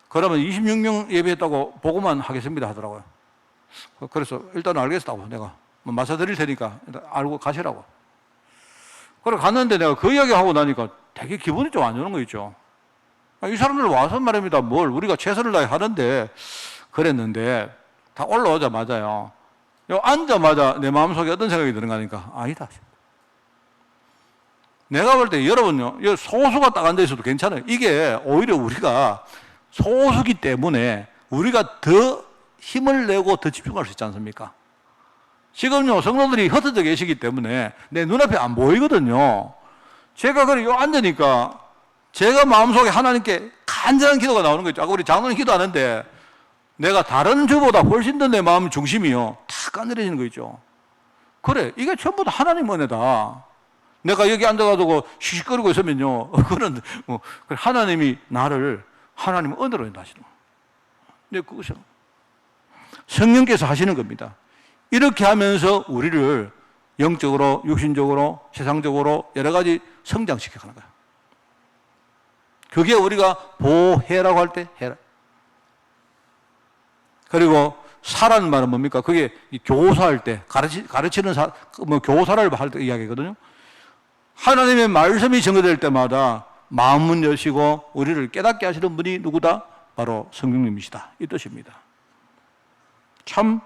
그러면 26명 예배했다고 보고만 하겠습니다 하더라고요. 그래서 일단 알겠다고 내가 맞춰드릴 테니까 일단 알고 가시라고. 그래 갔는데 내가 그 이야기 하고 나니까 되게 기분이 좀 안 좋은 거 있죠. 이 사람들 와서 말입니다. 우리가 최선을 다해 하는데 그랬는데 다 올라오자마자요. 앉자마자 내 마음속에 어떤 생각이 드는가 하니까 아니다. 내가 볼 때 여러분요. 소수가 딱 앉아 있어도 괜찮아요. 이게 오히려 우리가 소수기 때문에 우리가 더 힘을 내고 더 집중할 수 있지 않습니까? 지금요 성도들이 흩어져 계시기 때문에 내 눈앞에 안 보이거든요. 제가 그래 앉으니까 제가 마음속에 하나님께 간절한 기도가 나오는 거죠. 아까 우리 장로님 기도하는데 내가 다른 주보다 훨씬 더 내 마음 중심이요 다 까늘해지는 거 있죠. 그래 이게 전부 다 하나님 은혜다. 내가 여기 앉아가지고 씩씩거리고 있으면요 그거는 하나님이 나를 하나님 은혜로 인도하시는 거예요. 근데 그것이 성령께서 하시는 겁니다. 이렇게 하면서 우리를 영적으로, 육신적으로, 세상적으로 여러 가지 성장시켜 가는 거예요. 그게 우리가 보혜라고 할 때 해라. 그리고 사라는 말은 뭡니까? 그게 교사할 때, 가르치는 교사를 할 때 이야기거든요. 하나님의 말씀이 증거될 때마다 마음문 여시고 우리를 깨닫게 하시는 분이 누구다? 바로 성령님이시다. 이 뜻입니다. 참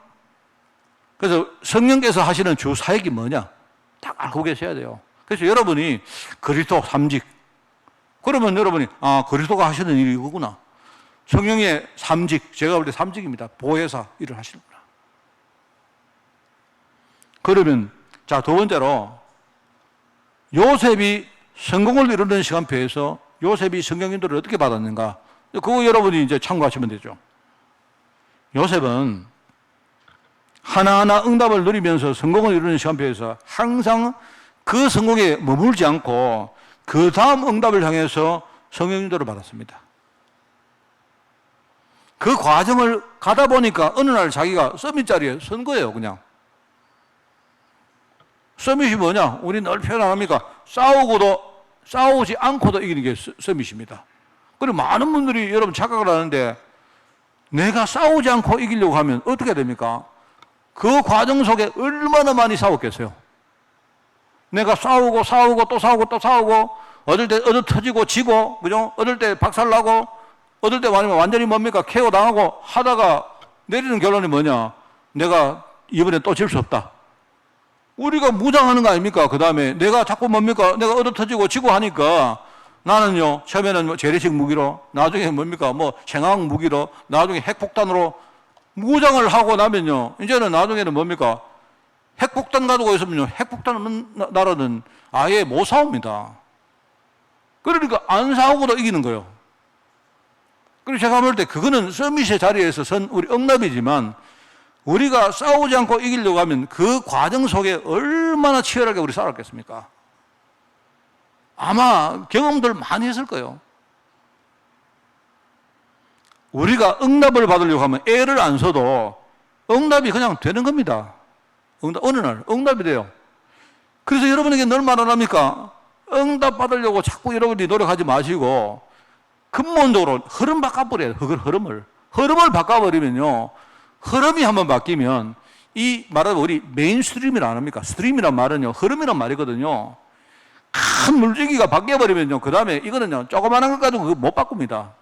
그래서 성령께서 하시는 주 사역이 뭐냐? 딱 알고 계셔야 돼요. 그래서 여러분이 그리스도 삼직 그러면 여러분이 그리스도가 하시는 일이 이거구나. 성령의 삼직, 제가 볼 때 삼직입니다. 보혜사 일을 하시는구나. 그러면 자, 두 번째로 요셉이 성공을 이루는 시간표에서 요셉이 성경 인도를 어떻게 받았는가? 그거 여러분이 이제 참고하시면 되죠. 요셉은 하나하나 응답을 누리면서 성공을 이루는 시간표에서 항상 그 성공에 머물지 않고 그 다음 응답을 향해서 성령 인도를 받았습니다. 그 과정을 가다 보니까 어느 날 자기가 서밋 자리에 선 거예요, 그냥. 서밋이 뭐냐? 우리 늘 표현 안 합니까? 싸우지 않고도 이기는 게 서밋입니다. 그리고 많은 분들이 여러분 착각을 하는데 내가 싸우지 않고 이기려고 하면 어떻게 됩니까? 그 과정 속에 얼마나 많이 싸웠겠어요. 내가 싸우고 또 싸우고 어떨 때 터지고 지고, 그죠? 어떨 때 박살나고, 어떨 때 완전히 뭡니까? KO 당하고 하다가 내리는 결론이 뭐냐? 내가 이번에 또 질 수 없다. 우리가 무장하는 거 아닙니까? 그 다음에 내가 자꾸 뭡니까? 내가 터지고 지고 하니까 나는요, 처음에는 뭐 재래식 무기로, 나중에 뭡니까? 뭐 생화학 무기로, 나중에 핵폭탄으로 무장을 하고 나면요, 이제는 나중에는 뭡니까? 핵폭탄 가지고 있으면요, 핵폭탄 없는 나라는 아예 못 싸웁니다. 그러니까 안 싸우고도 이기는 거예요. 그리고 제가 볼 때 그거는 서밋의 자리에서 선 우리 응답이지만 우리가 싸우지 않고 이기려고 하면 그 과정 속에 얼마나 치열하게 우리 살았겠습니까? 아마 경험들 많이 했을 거예요. 우리가 응답을 받으려고 하면 애를 안 써도 응답이 그냥 되는 겁니다. 어느 날 응답이 돼요. 그래서 여러분에게 늘 말하랍니까? 응답 받으려고 자꾸 여러분들이 노력하지 마시고 근본적으로 흐름 바꿔버려요. 흐름을 바꿔버리면요, 흐름이 한번 바뀌면 이 말하는 우리 메인스트림이라 안 합니까? 스트림이란 말은요, 흐름이란 말이거든요. 큰 물줄기가 바뀌어버리면요, 그 다음에 이거는요, 조그마한 것 가지고 그거 못 바꿉니다.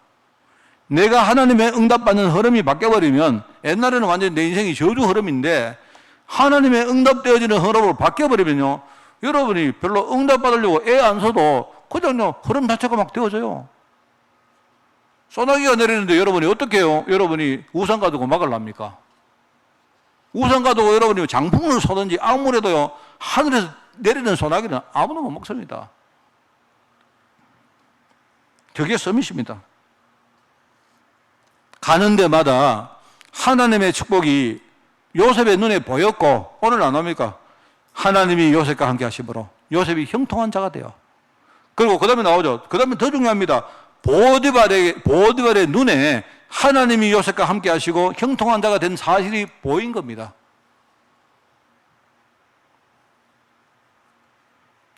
내가 하나님의 응답받는 흐름이 바뀌어버리면, 옛날에는 완전히 내 인생이 저주 흐름인데 하나님의 응답되어지는 흐름으로 바뀌어버리면요, 여러분이 별로 응답받으려고 애 안 써도 그냥요, 흐름 자체가 막 되어져요. 소나기가 내리는데 여러분이 어떻게 해요? 여러분이 우산 가지고 막으랍니까? 우산 가지고 여러분이 장풍을 쏘든지 아무래도요, 하늘에서 내리는 소나기는 아무나 못 먹습니다. 그게 서밋입니다. 가는 데마다 하나님의 축복이 요셉의 눈에 보였고, 오늘 안 옵니까? 하나님이 요셉과 함께 하심으로 요셉이 형통한 자가 돼요. 그리고 그 다음에 나오죠. 그 다음에 더 중요합니다. 보디발의 눈에 하나님이 요셉과 함께 하시고 형통한 자가 된 사실이 보인 겁니다.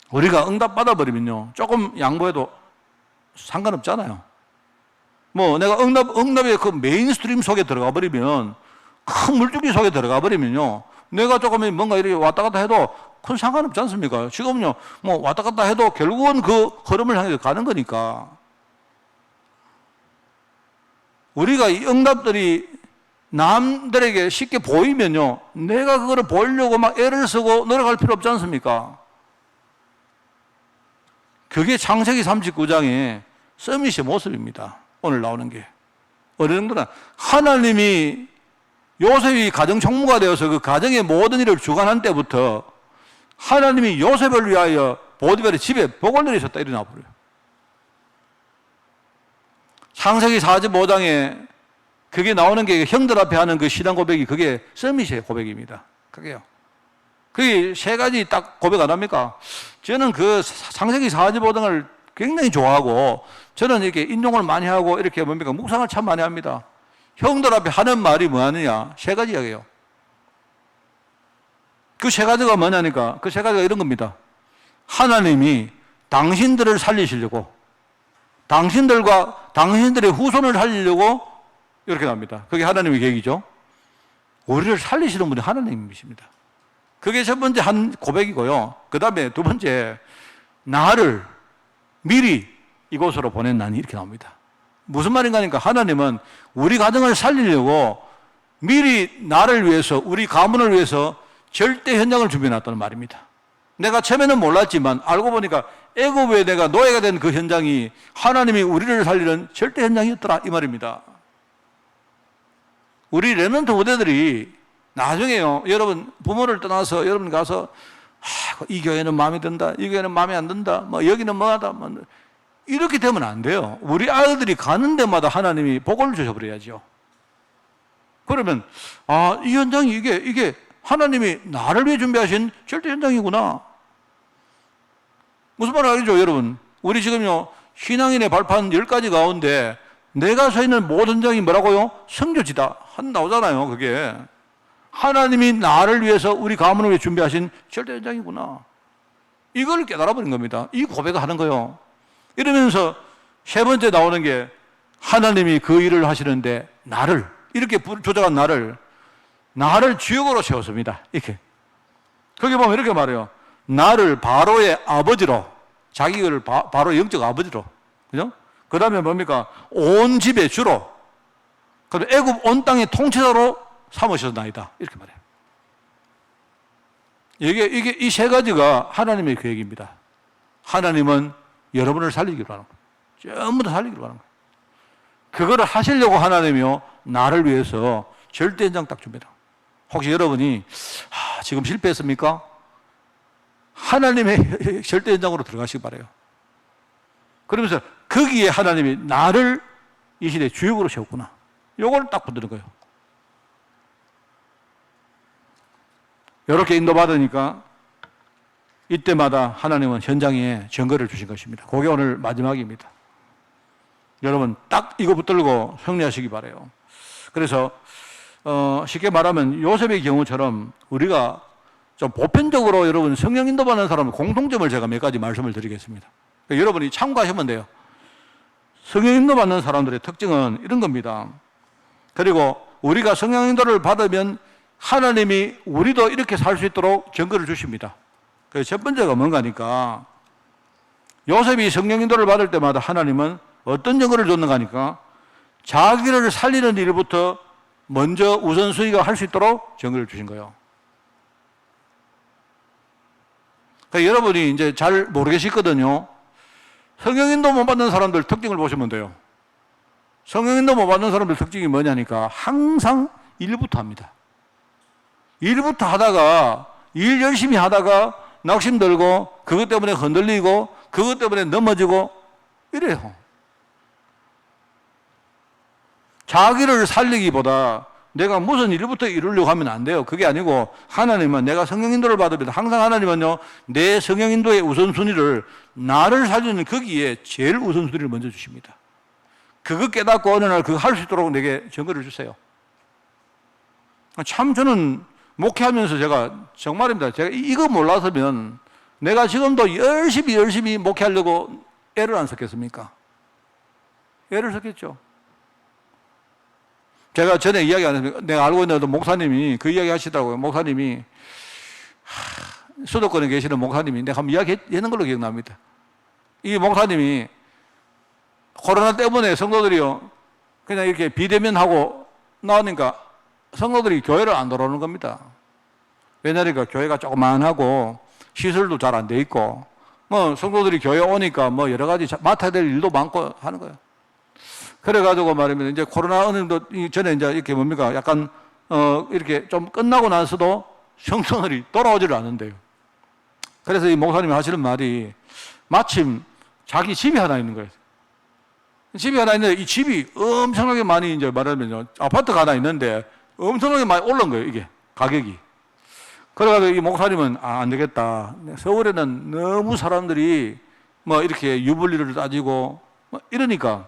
우리가 응답 받아버리면요, 조금 양보해도 상관없잖아요. 뭐 내가 응답의 그 메인스트림 속에 들어가 버리면, 큰 물줄기 속에 들어가 버리면요, 내가 조금 뭔가 이렇게 왔다 갔다 해도 큰 상관없지 않습니까? 지금요, 뭐 왔다 갔다 해도 결국은 그 흐름을 향해서 가는 거니까. 우리가 이 응답들이 남들에게 쉽게 보이면요, 내가 그거를 보이려고 막 애를 쓰고 노력할 필요 없지 않습니까? 그게 창세기 39장의 서밋의 모습입니다. 오늘 나오는 게. 어느 정도나 하나님이 요셉이 가정 총무가 되어서 그 가정의 모든 일을 주관한 때부터 하나님이 요셉을 위하여 보디발의 집에 복을 내리셨다, 이리 나와버려요. 창세기 45장에 그게 나오는 게 형들 앞에 하는 그 신앙 고백이, 그게 서밋의 고백입니다. 그게요. 그게 세 가지 딱 고백 안 합니까? 저는 그 창세기 45장을 굉장히 좋아하고, 저는 이렇게 인용을 많이 하고, 이렇게 뭡니까? 묵상을 참 많이 합니다. 형들 앞에 하는 말이 뭐하느냐? 세 가지 이야기예요. 그 세 가지가 뭐냐니까, 그 세 가지가 이런 겁니다. 하나님이 당신들을 살리시려고, 당신들의 후손을 살리려고 이렇게 나옵니다. 그게 하나님의 계획이죠. 우리를 살리시는 분이 하나님이십니다. 그게 첫 번째 한 고백이고요. 그 다음에 두 번째, 나를 미리 이곳으로 보냈나니, 이렇게 나옵니다. 무슨 말인가 하니까, 하나님은 우리 가정을 살리려고 미리 나를 위해서, 우리 가문을 위해서 절대 현장을 준비해놨다는 말입니다. 내가 처음에는 몰랐지만 알고 보니까 애굽에 내가 노예가 된 그 현장이 하나님이 우리를 살리는 절대 현장이었더라, 이 말입니다. 우리 렘넌트 후대들이 나중에요, 여러분 부모를 떠나서 여러분 가서 이 교회는 마음에 든다, 이 교회는 마음에 안 든다, 뭐 여기는 뭐하다, 뭐 이렇게 되면 안 돼요. 우리 아이들이 가는 데마다 하나님이 복을 주셔버려야죠. 그러면 이 현장이 이게 하나님이 나를 위해 준비하신 절대 현장이구나. 무슨 말 알죠, 여러분? 우리 지금요, 신앙인의 발판 10가지 가운데 내가 서 있는 모든 현장이 뭐라고요? 성교지다 나오잖아요. 그게 하나님이 나를 위해서, 우리 가문을 위해 준비하신 절대 현장이구나. 이걸 깨달아버린 겁니다. 이 고백을 하는 거예요. 이러면서 세 번째 나오는 게, 하나님이 그 일을 하시는데 나를, 이렇게 조작한 나를 나를 주역으로 세웠습니다. 이렇게. 거기 보면 이렇게 말해요. 나를 바로의 아버지로, 자기를 바로의 영적 아버지로, 그죠? 그 다음에 뭡니까? 온 집의 주로, 그리고 애굽 온 땅의 통치자로 삼으셨나이다. 이렇게 말해요. 이게 이 세 가지가 하나님의 계획입니다. 하나님은 여러분을 살리기로 하는 거예요. 전부 다 살리기로 하는 거예요. 그거를 하시려고 하나님이요, 나를 위해서 절대 연장 딱 줍니다. 혹시 여러분이 지금 실패했습니까? 하나님의 절대 연장으로 들어가시기 바라요. 그러면서 거기에 하나님이 나를 이 시대에 주역으로 세웠구나. 요걸 딱 붙드는 거예요. 이렇게 인도받으니까 이때마다 하나님은 현장에 증거를 주신 것입니다. 그게 오늘 마지막입니다. 여러분 딱 이거 붙들고 승리하시기 바라요. 그래서 쉽게 말하면 요셉의 경우처럼 우리가 좀 보편적으로 여러분 성령 인도받는 사람의 공통점을 제가 몇 가지 말씀을 드리겠습니다. 그러니까 여러분이 참고하시면 돼요. 성령 인도받는 사람들의 특징은 이런 겁니다. 그리고 우리가 성령 인도를 받으면 하나님이 우리도 이렇게 살 수 있도록 증거를 주십니다. 그래서 첫 번째가 뭔가니까 요셉이 성령 인도를 받을 때마다 하나님은 어떤 증거를 줬는가 하니까 자기를 살리는 일부터 먼저 우선순위가 할 수 있도록 증거를 주신 거예요. 그러니까 여러분이 이제 잘 모르겠거든요. 성령 인도 못 받는 사람들 특징을 보시면 돼요. 성령 인도 못 받는 사람들 특징이 뭐냐니까 항상 일부터 합니다. 일부터 하다가 일 열심히 하다가 낙심 들고 그것 때문에 흔들리고 그것 때문에 넘어지고 이래요. 자기를 살리기보다 내가 무슨 일부터 이루려고 하면 안 돼요. 그게 아니고 하나님은 내가 성령 인도를 받으면 항상 하나님은요 내 성령 인도의 우선순위를 나를 살리는 거기에 제일 우선순위를 먼저 주십니다. 그거 깨닫고 어느 날 그거 할 수 있도록 내게 증거를 주세요. 참 저는 목회하면서 제가 정말입니다. 제가 이거 몰라서면 내가 지금도 열심히 목회하려고 애를 안 썼겠습니까? 애를 썼겠죠. 제가 전에 이야기 안 했습니까? 내가 알고 있는 목사님이 그 이야기 하시더라고요. 목사님이 수도권에 계시는 목사님이 내가 한번 이야기 했는 걸로 기억납니다. 이 목사님이 코로나 때문에 성도들이요 그냥 이렇게 비대면하고 나오니까 성도들이 교회를 안 들어오는 겁니다. 왜냐니까 교회가 조그만하고 시설도 잘 안 돼 있고 뭐 성도들이 교회 오니까 뭐 여러 가지 맡아야 될 일도 많고 하는 거예요. 그래가지고 말이면 이제 코로나 어느 정도 전에 이제 이렇게 뭡니까 약간 이렇게 좀 끝나고 나서도 성도들이 돌아오지를 않는데요. 그래서 이 목사님이 하시는 말이 마침 자기 집이 하나 있는 거예요. 집이 하나 있는데 이 집이 엄청나게 많이 이제 말하면 아파트가 하나 있는데 엄청나게 많이 올라온 거예요, 이게 가격이. 그래가지고 이 목사님은 안 되겠다. 서울에는 너무 사람들이 뭐 이렇게 유불리를 따지고 뭐 이러니까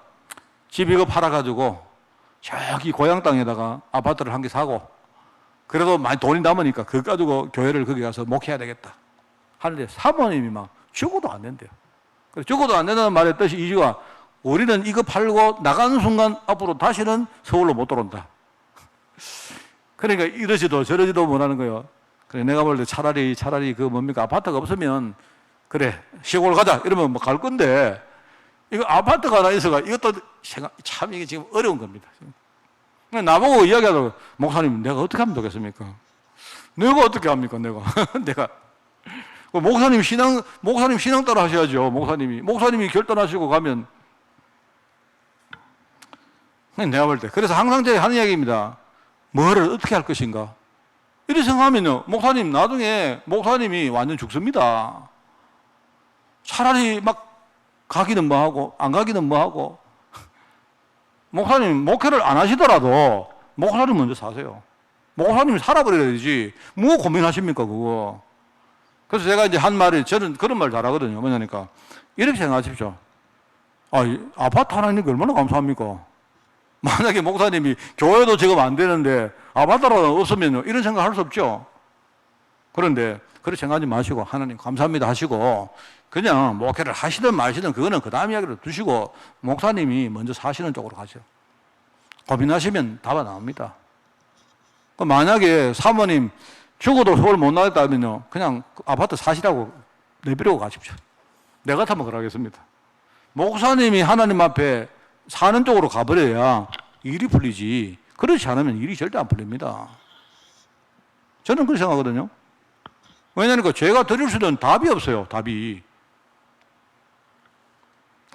집 이거 팔아가지고 저기 고향 땅에다가 아파트를 한 개 사고 그래도 많이 돈이 남으니까 그거 가지고 교회를 거기 가서 목회해야 되겠다 하는데 사모님이 막 죽어도 안 된대요. 죽어도 안 된다는 말의 뜻이 이유가 우리는 이거 팔고 나가는 순간 앞으로 다시는 서울로 못 들어온다. 그러니까 이러지도 저러지도 못하는 거예요. 그래 내가 볼 때 차라리 그 뭡니까 아파트가 없으면 그래 시골 가자 이러면 뭐 갈 건데 이거 아파트가 하나 있어가 이것도 참 이게 지금 어려운 겁니다. 나보고 이야기하더라고. 목사님 내가 어떻게 하면 되겠습니까? 내가 어떻게 합니까? 내가 목사님 신앙 따라 하셔야죠. 목사님이 결단하시고 가면 내가 볼 때 그래서 항상 제가 하는 이야기입니다. 뭐를 어떻게 할 것인가? 이렇게 생각하면요 목사님 나중에 목사님이 완전 죽습니다. 차라리 막 가기는 뭐하고 안 가기는 뭐하고 목사님 목회를 안 하시더라도 목사님 먼저 사세요. 목사님이 살아버려야지 뭐 고민하십니까 그거. 그래서 제가 이제 한 말이 저는 그런 말 잘하거든요. 뭐냐니까 이렇게 생각하십시오. 아파트 하나 있는 게 얼마나 감사합니까? 만약에 목사님이 교회도 지금 안 되는데 아파트라도 없으면요 이런 생각 할 수 없죠. 그런데 그렇게 생각하지 마시고 하나님 감사합니다 하시고 그냥 목회를 하시든 마시든 그거는 그 다음 이야기를 두시고 목사님이 먼저 사시는 쪽으로 가죠. 고민하시면 답이 나옵니다. 만약에 사모님 죽어도 서울 못 나겠다면요, 그냥 아파트 사시라고 내버리고 가십시오. 내 같으면 그러겠습니다. 목사님이 하나님 앞에 사는 쪽으로 가버려야 일이 풀리지, 그렇지 않으면 일이 절대 안 풀립니다. 저는 그렇게 생각하거든요. 왜냐하니까 제가 드릴 수 있는 답이 없어요, 답이.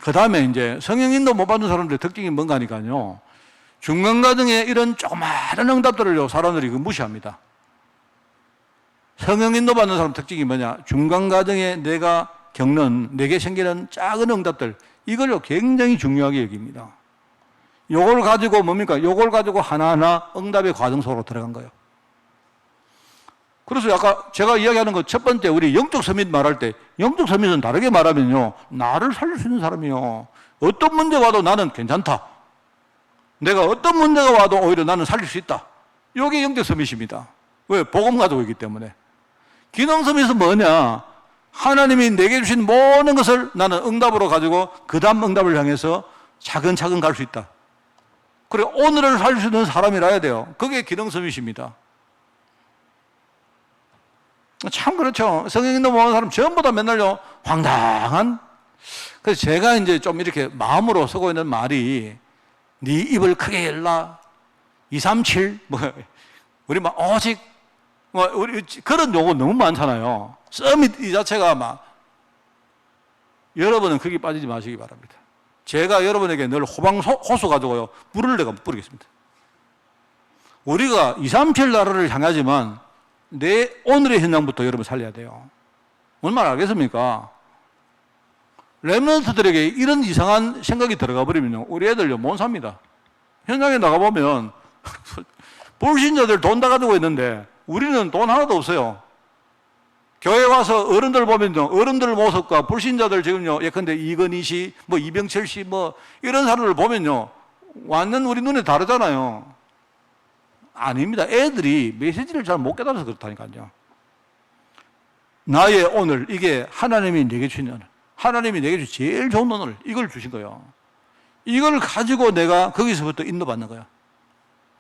그 다음에 이제 성령 인도 못 받는 사람들의 특징이 뭔가 하니까요, 중간과정에 이런 조그마한 응답들을요, 사람들이 무시합니다. 성령 인도 받는 사람 특징이 뭐냐? 중간과정에 내가 겪는, 내게 생기는 작은 응답들, 이걸요 굉장히 중요하게 여깁니다. 요걸 가지고 뭡니까? 요걸 가지고 하나하나 응답의 과정 속으로 들어간 거예요. 그래서 아까 제가 이야기하는 것 첫 번째, 우리 영적 서밋 말할 때, 영적 서밋은 다르게 말하면요, 나를 살릴 수 있는 사람이요, 어떤 문제가 와도 나는 괜찮다, 내가 어떤 문제가 와도 오히려 나는 살릴 수 있다, 이게 영적 서밋입니다. 왜? 복음 가지고 있기 때문에. 기능 서밋은 뭐냐? 하나님이 내게 주신 모든 것을 나는 응답으로 가지고 그 다음 응답을 향해서 차근차근 갈 수 있다. 그래, 오늘을 살릴 수 있는 사람이라야 돼요. 그게 기능 서밋입니다. 참 그렇죠. 성령 인도 모르는 사람 전부 다 맨날요, 황당한. 그래서 제가 이제 좀 이렇게 마음으로 쓰고 있는 말이, 네 입을 크게 열라, 237, 우리 막 오직, 우리 그런 용어 너무 많잖아요. 서밋 이 자체가 막, 여러분은 거기 빠지지 마시기 바랍니다. 제가 여러분에게 늘 호수 가지고요, 물을 내가 뿌리겠습니다. 우리가 237 나라를 향하지만, 내 오늘의 현장부터 여러분 살려야 돼요. 뭔 말 알겠습니까? 렘넌트들에게 이런 이상한 생각이 들어가 버리면 우리 애들요 못 삽니다. 현장에 나가보면 불신자들 돈 다 가지고 있는데 우리는 돈 하나도 없어요. 교회 와서 어른들 보면요, 어른들 모습과 불신자들 지금요, 예컨대 이건희 씨, 이병철 씨, 이런 사람들 보면요, 완전 우리 눈에 다르잖아요. 아닙니다. 애들이 메시지를 잘 못 깨달아서 그렇다니까요. 나의 오늘, 이게 하나님이 내게 주신 오늘, 하나님이 내게 주신 제일 좋은 오늘, 이걸 주신 거예요. 이걸 가지고 내가 거기서부터 인도받는 거야.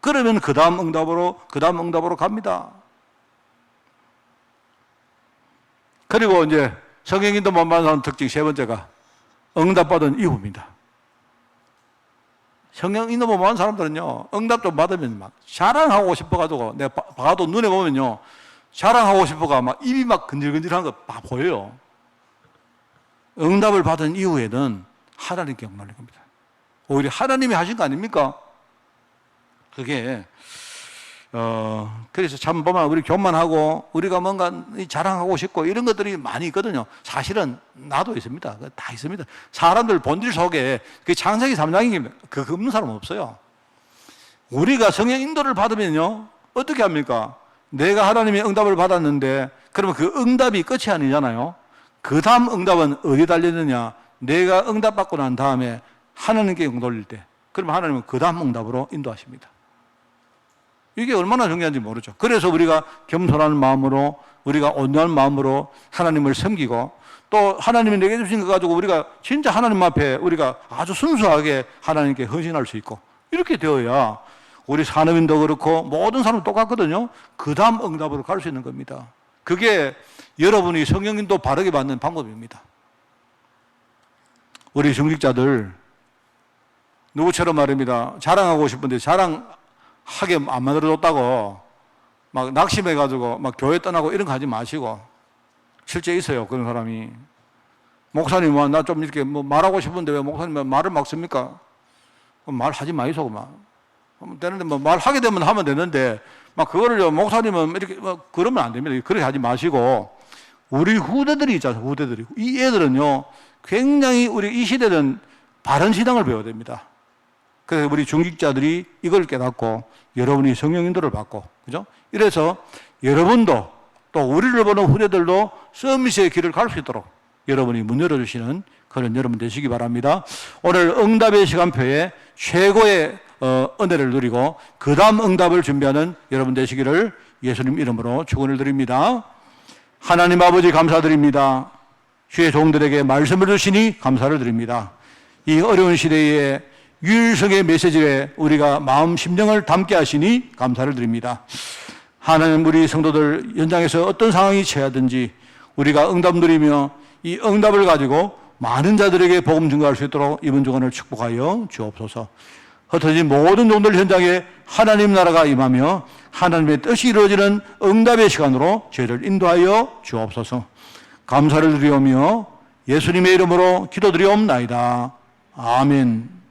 그러면 그 다음 응답으로 갑니다. 그리고 이제 성령 인도 못 받는 사람 특징 세 번째가 응답받은 이후입니다. 성령 인도 못 받는 사람들은요, 응답 좀 받으면 막 자랑하고 싶어가지고, 내가 봐도 눈에 보면요, 자랑하고 싶어가 막 입이 막 근질근질한 거 다 보여요. 응답을 받은 이후에는 하나님께 영광을 겁니다. 오히려 하나님이 하신 거 아닙니까? 그게 그래서 참 보면 우리 교만하고 우리가 뭔가 자랑하고 싶고 이런 것들이 많이 있거든요. 사실은 나도 있습니다. 다 있습니다. 사람들 본질 속에 그 창세기 3장이 그거 없는 사람은 없어요. 우리가 성령 인도를 받으면요, 어떻게 합니까? 내가 하나님의 응답을 받았는데, 그러면 그 응답이 끝이 아니잖아요. 그 다음 응답은 어디에 달렸느냐? 내가 응답받고 난 다음에 하나님께 영광 돌릴 때, 그러면 하나님은 그 다음 응답으로 인도하십니다. 이게 얼마나 중요한지 모르죠. 그래서 우리가 겸손한 마음으로, 우리가 온유한 마음으로 하나님을 섬기고, 또 하나님이 내게 주신 거 가지고 우리가 진짜 하나님 앞에 우리가 아주 순수하게 하나님께 헌신할 수 있고, 이렇게 되어야 우리 산업인도 그렇고 모든 사람도 똑같거든요. 그 다음 응답으로 갈 수 있는 겁니다. 그게 여러분이 성령인도 바르게 받는 방법입니다. 우리 중직자들 누구처럼 말입니다. 자랑하고 싶은데 자랑하게 안 만들어줬다고 막 낙심해가지고 막 교회 떠나고 이런 거 하지 마시고. 실제 있어요, 그런 사람이. 목사님, 나 좀 이렇게 말하고 싶은데 왜 목사님 말을 막 씁니까? 말하지 마이소, 막. 되는데 말하게 되면 하면 되는데 막 그거를 목사님은 이렇게 그러면 안 됩니다. 그렇게 하지 마시고. 우리 후대들이 있잖아요, 후대들이. 이 애들은요, 굉장히 우리 이 시대는 바른 신앙을 배워야 됩니다. 그래서 우리 중직자들이 이걸 깨닫고 여러분이 성령 인도를 받고, 그죠? 이래서 여러분도 또 우리를 보는 후대들도 서밋의 길을 갈 수 있도록 여러분이 문 열어주시는 그런 여러분 되시기 바랍니다. 오늘 응답의 시간표에 최고의 은혜를 누리고 그 다음 응답을 준비하는 여러분 되시기를 예수님 이름으로 축원을 드립니다. 하나님 아버지 감사드립니다. 주의 종들에게 말씀을 주시니 감사를 드립니다. 이 어려운 시대에 유일성의 메시지에 우리가 마음 심령을 담게 하시니 감사를 드립니다. 하나님, 우리 성도들 현장에서 어떤 상황이 처하든지 우리가 응답 누리며 이 응답을 가지고 많은 자들에게 복음 증거할 수 있도록 이번 주간을 축복하여 주옵소서. 흩어진 모든 종들 현장에 하나님 나라가 임하며 하나님의 뜻이 이루어지는 응답의 시간으로 저희를 인도하여 주옵소서. 감사를 드리오며 예수님의 이름으로 기도드리옵나이다. 아멘.